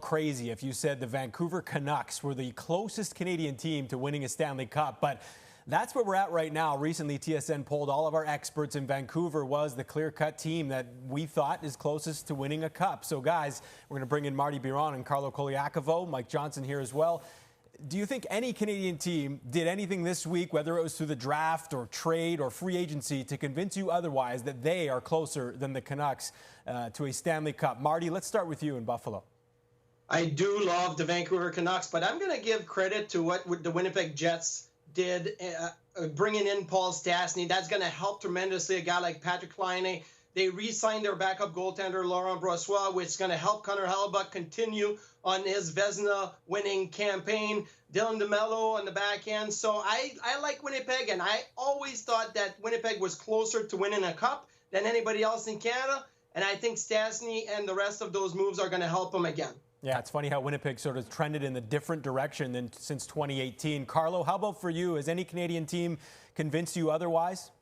crazy if you said the Vancouver Canucks were the closest Canadian team to winning a Stanley Cup, but that's where we're at right now. Recently, TSN polled all of our experts, and Vancouver was the clear-cut team that we thought is closest to winning a cup. So, guys, we're going to bring in Marty Biron and Carlo Koliakovo, Mike Johnson here as well. Do you think any Canadian team did anything this week, whether it was through the draft or trade or free agency, to convince you otherwise that they are closer than the Canucks to a Stanley Cup? Marty, let's start with you in Buffalo. I do love the Vancouver Canucks, but I'm going to give credit to what the Winnipeg Jets did, bringing in Paul Stastny. That's going to help tremendously a guy like Patrick Laine. They re-signed their backup goaltender, Laurent Brossoit, which is going to help Connor Hellebuyck continue on his Vezina winning campaign. Dylan DeMello on the back end. So I like Winnipeg, and I always thought that Winnipeg was closer to winning a cup than anybody else in Canada. And I think Stastny and the rest of those moves are going to help them again. Yeah, it's funny how Winnipeg sort of trended in a different direction than since 2018. Carlo, how about for you? Has any Canadian team convinced you otherwise?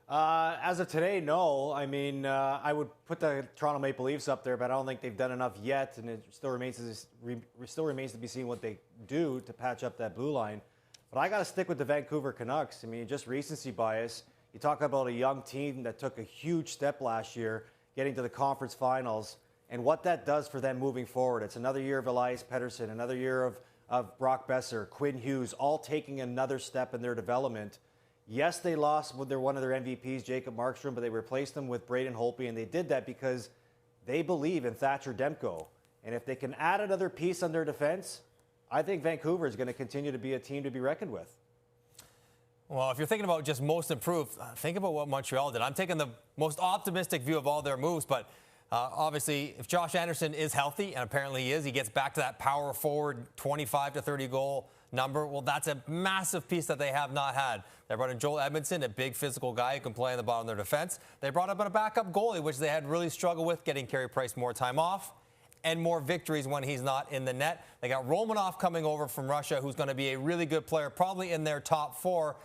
As of today, no. I mean, I would put the Toronto Maple Leafs up there, but I don't think they've done enough yet, and it still remains to be seen what they do to patch up that blue line. But I got to stick with the Vancouver Canucks. I mean, just recency bias. You talk about a young team that took a huge step last year, getting to the conference finals, and what that does for them moving forward. It's another year of Elias Pettersson, another year of Brock Besser, Quinn Hughes, all taking another step in their development. Yes, they lost with one of their MVPs, Jacob Markstrom, but they replaced him with Braden Holtby, and they did that because they believe in Thatcher Demko. And if they can add another piece on their defense, I think Vancouver is going to continue to be a team to be reckoned with. Well, if you're thinking about just most improved, think about what Montreal did. I'm taking the most optimistic view of all their moves, but obviously, if Josh Anderson is healthy, and apparently he is, he gets back to that power forward 25 to 30 goal number. Well, that's a massive piece that they have not had. They brought in Joel Edmondson, a big physical guy who can play on the bottom of their defense. They brought up a backup goalie, which they had really struggled with, getting Carey Price more time off and more victories when he's not in the net. They got Romanov coming over from Russia, who's going to be a really good player, probably in their top four.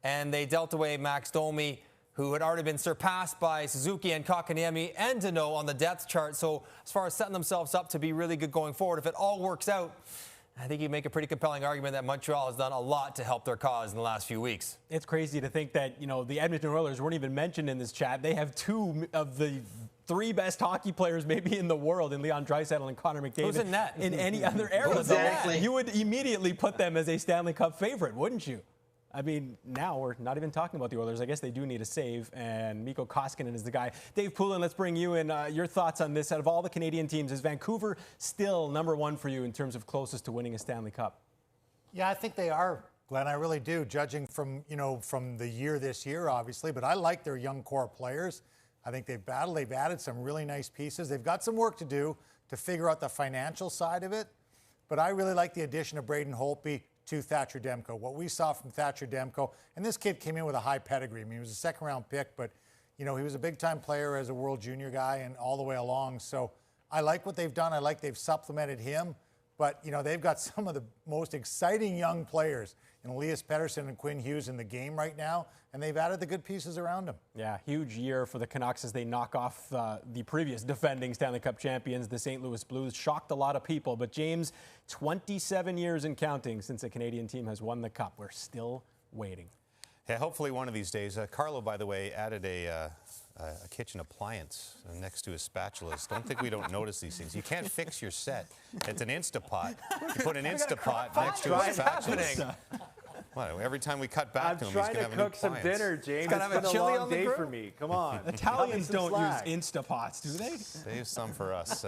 And they dealt away Max Domi, who had already been surpassed by Suzuki and Kotkaniemi and Deneau on the depth chart. So as far as setting themselves up to be really good going forward, if it all works out, I think you make a pretty compelling argument that Montreal has done a lot to help their cause in the last few weeks. It's crazy to think that, the Edmonton Oilers weren't even mentioned in this chat. They have two of the three best hockey players maybe in the world in Leon Draisaitl and Connor McDavid. Who's in net? In any other era. Exactly. You would immediately put them as a Stanley Cup favorite, wouldn't you? I mean, now we're not even talking about the Oilers. I guess they do need a save, and Mikko Koskinen is the guy. Dave Poulin, let's bring you in. Your thoughts on this. Out of all the Canadian teams, is Vancouver still number one for you in terms of closest to winning a Stanley Cup? Yeah, I think they are, Glenn. I really do, judging from the year this year, obviously. But I like their young core players. I think they've battled. They've added some really nice pieces. They've got some work to do to figure out the financial side of it. But I really like the addition of Braden Holtby to Thatcher Demko. What we saw from Thatcher Demko, and this kid came in with a high pedigree. I mean, he was a second-round pick, but, he was a big-time player as a World Junior guy and all the way along. So I like what they've done. I like they've supplemented him. But, they've got some of the most exciting young players in Elias Pettersson and Quinn Hughes in the game right now, and they've added the good pieces around them. Yeah, huge year for the Canucks as they knock off the previous defending Stanley Cup champions, the St. Louis Blues. Shocked a lot of people. But, James, 27 years and counting since a Canadian team has won the Cup. We're still waiting. Yeah, hopefully one of these days. Carlo, by the way, added a kitchen appliance next to his spatulas. Don't think we don't notice these things. You can't fix your set. It's an Instapot. You put an Instapot next to his spatulas. What, every time we cut back to him, he's going to have a new appliance. I'm trying to cook some dinner, James. It's been a long day for me. Come on. Italians don't use Instapots, do they? Save some for us.